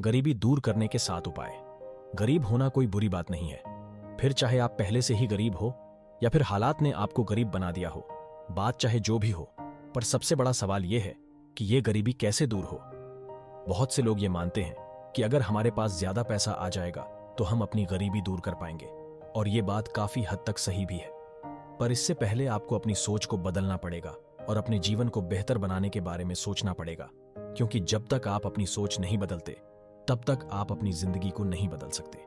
गरीबी दूर करने के 7 उपाय। गरीब होना कोई बुरी बात नहीं है, फिर चाहे आप पहले से ही गरीब हो या फिर हालात ने आपको गरीब बना दिया हो। बात चाहे जो भी हो, पर सबसे बड़ा सवाल यह है कि यह गरीबी कैसे दूर हो। बहुत से लोग ये मानते हैं कि अगर हमारे पास ज्यादा पैसा आ जाएगा तो हम अपनी गरीबी दूर कर पाएंगे, और ये बात काफी हद तक सही भी है। पर इससे पहले आपको अपनी सोच को बदलना पड़ेगा और अपने जीवन को बेहतर बनाने के बारे में सोचना पड़ेगा, क्योंकि जब तक आप अपनी सोच नहीं बदलते तब तक आप अपनी जिंदगी को नहीं बदल सकते।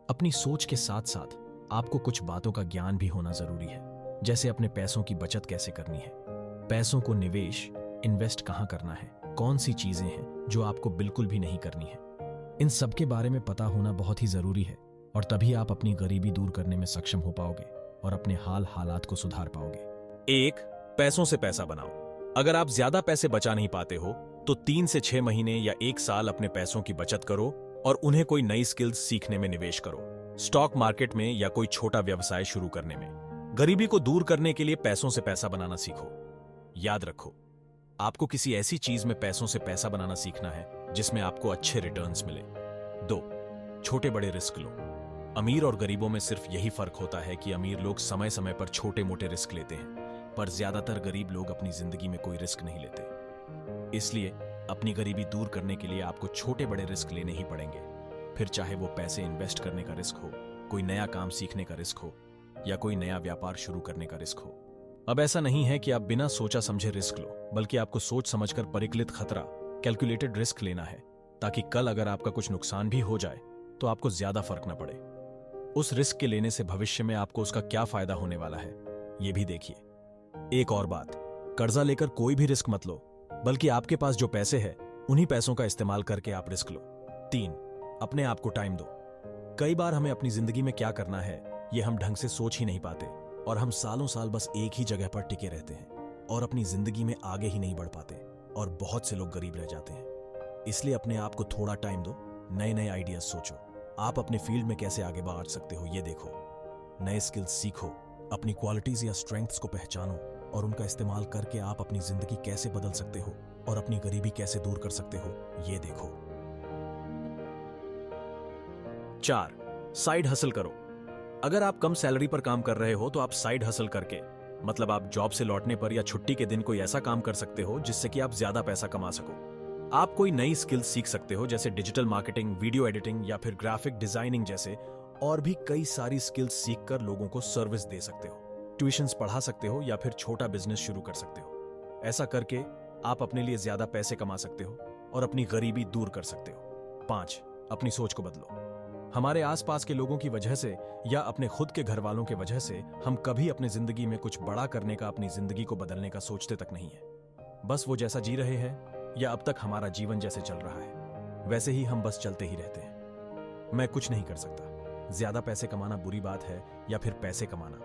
अपनी सोच के साथ साथ आपको कुछ बातों का ज्ञान भी होना जरूरी है, जैसे अपने पैसों की बचत कैसे करनी है, पैसों को निवेश इन्वेस्ट कहां करना है, कौन सी चीजें हैं जो आपको बिल्कुल भी नहीं करनी है। इन सब के बारे में पता होना बहुत ही जरूरी है, और तभी आप अपनी गरीबी दूर करने में सक्षम हो पाओगे और अपने हालात को सुधार पाओगे। 1. पैसों से पैसा बनाओ। अगर आप ज्यादा पैसे बचा नहीं पाते हो तो 3 से 6 महीने या 1 साल अपने पैसों की बचत करो और उन्हें कोई नई स्किल्स सीखने में निवेश करो, स्टॉक मार्केट में या कोई छोटा व्यवसाय शुरू करने में। गरीबी को दूर करने के लिए पैसों से पैसा बनाना सीखो। याद रखो, आपको किसी ऐसी चीज में पैसों से पैसा बनाना सीखना है जिसमें आपको अच्छे रिटर्न्स मिले। 2. छोटे बड़े रिस्क लो। अमीर और गरीबों में सिर्फ यही फर्क होता है कि अमीर लोग समय समय पर छोटे मोटे रिस्क लेते हैं, पर ज्यादातर गरीब लोग अपनी जिंदगी में कोई रिस्क नहीं लेते। इसलिए अपनी गरीबी दूर करने के लिए आपको छोटे बड़े रिस्क लेने ही पड़ेंगे, फिर चाहे वो पैसे इन्वेस्ट करने का रिस्क हो, कोई नया काम सीखने का रिस्क हो, या कोई नया व्यापार शुरू करने का रिस्क हो। अब ऐसा नहीं है कि आप बिना सोचा समझे रिस्क लो, बल्कि आपको सोच समझकर परिकलित खतरा कैलकुलेटेड रिस्क लेना है, ताकि कल अगर आपका कुछ नुकसान भी हो जाए तो आपको ज्यादा फर्क न पड़े। उस रिस्क के लेने से भविष्य में आपको उसका क्या फायदा होने वाला है, यह भी देखिए। एक और बात, कर्जा लेकर कोई भी रिस्क मत लो, बल्कि आपके पास जो पैसे हैं उन्हीं पैसों का इस्तेमाल करके आप रिस्क लो। 3. अपने आप को टाइम दो। कई बार हमें अपनी जिंदगी में क्या करना है ये हम ढंग से सोच ही नहीं पाते, और हम सालों साल बस एक ही जगह पर टिके रहते हैं और अपनी जिंदगी में आगे ही नहीं बढ़ पाते, और बहुत से लोग गरीब रह जाते हैं। इसलिए अपने आप को थोड़ा टाइम दो, नए नए आइडियाज सोचो, आप अपने फील्ड में कैसे आगे बढ़ सकते हो ये देखो, नए स्किल्स सीखो, अपनी क्वालिटीज या स्ट्रेंथ्स को पहचानो और उनका इस्तेमाल करके आप अपनी जिंदगी कैसे बदल सकते हो और अपनी गरीबी कैसे दूर कर सकते हो ये देखो। 4. साइड हसल करो। अगर आप कम सैलरी पर काम कर रहे हो तो आप साइड हसल करके, मतलब आप जॉब से लौटने पर या छुट्टी के दिन कोई ऐसा काम कर सकते हो जिससे कि आप ज्यादा पैसा कमा सको। आप कोई नई स्किल सीख सकते हो, जैसे डिजिटल मार्केटिंग, वीडियो एडिटिंग या फिर ग्राफिक डिजाइनिंग जैसे और भी कई सारी स्किल्स सीखकर लोगों को सर्विस दे सकते हो, ट्यूशंस पढ़ा सकते हो या फिर छोटा बिजनेस शुरू कर सकते हो। ऐसा करके आप अपने लिए ज्यादा पैसे कमा सकते हो और अपनी गरीबी दूर कर सकते हो। 5. अपनी सोच को बदलो। हमारे आसपास के लोगों की वजह से या अपने खुद के घर वालों की वजह से हम कभी अपनी जिंदगी में कुछ बड़ा करने का, अपनी जिंदगी को बदलने का सोचते तक नहीं है। बस वो जैसा जी रहे हैं या अब तक हमारा जीवन जैसे चल रहा है वैसे ही हम बस चलते ही रहते हैं। मैं कुछ नहीं कर सकता। ज्यादा पैसे कमाना बुरी बात है या फिर पैसे कमाना,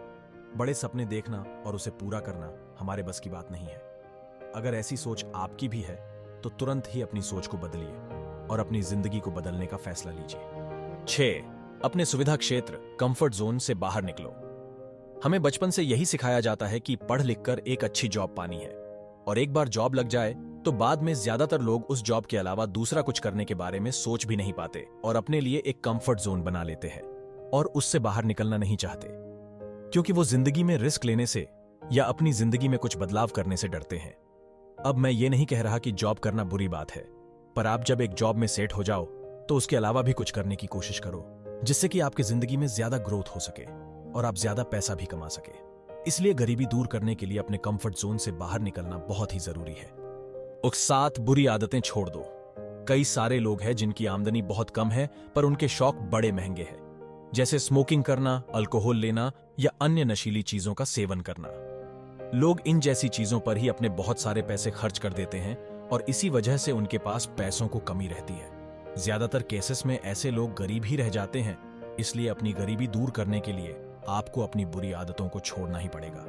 बड़े सपने देखना और उसे पूरा करना हमारे बस की बात नहीं है। अगर ऐसी सोच आपकी भी है तो तुरंत ही अपनी सोच को बदलिए और अपनी जिंदगी को बदलने का फैसला लीजिए। 6. अपने सुविधा क्षेत्र कंफर्ट जोन से बाहर निकलो। हमें बचपन से यही सिखाया जाता है कि पढ़ लिखकर एक अच्छी जॉब पानी है, और एक बार जॉब लग जाए तो बाद में ज्यादातर लोग उस जॉब के अलावा दूसरा कुछ करने के बारे में सोच भी नहीं पाते और अपने लिए एक कंफर्ट जोन बना लेते हैं और उससे बाहर निकलना नहीं चाहते, क्योंकि वो जिंदगी में रिस्क लेने से या अपनी जिंदगी में कुछ बदलाव करने से डरते हैं। अब मैं ये नहीं कह रहा कि जॉब करना बुरी बात है, पर आप जब एक जॉब में सेट हो जाओ तो उसके अलावा भी कुछ करने की कोशिश करो, जिससे कि आपकी जिंदगी में ज्यादा ग्रोथ हो सके और आप ज्यादा पैसा भी कमा सके। इसलिए गरीबी दूर करने के लिए अपने कंफर्ट जोन से बाहर निकलना बहुत ही जरूरी है। 7. बुरी आदतें छोड़ दो। कई सारे लोग हैं जिनकी आमदनी बहुत कम है पर उनके शौक बड़े महंगे हैं, जैसे स्मोकिंग करना, अल्कोहल लेना या अन्य नशीली चीजों का सेवन करना। लोग इन जैसी चीजों पर ही अपने बहुत सारे पैसे खर्च कर देते हैं और इसी वजह से उनके पास पैसों को कमी रहती है। ज्यादातर केसेस में ऐसे लोग गरीब ही रह जाते हैं। इसलिए अपनी गरीबी दूर करने के लिए आपको अपनी बुरी आदतों को छोड़ना ही पड़ेगा।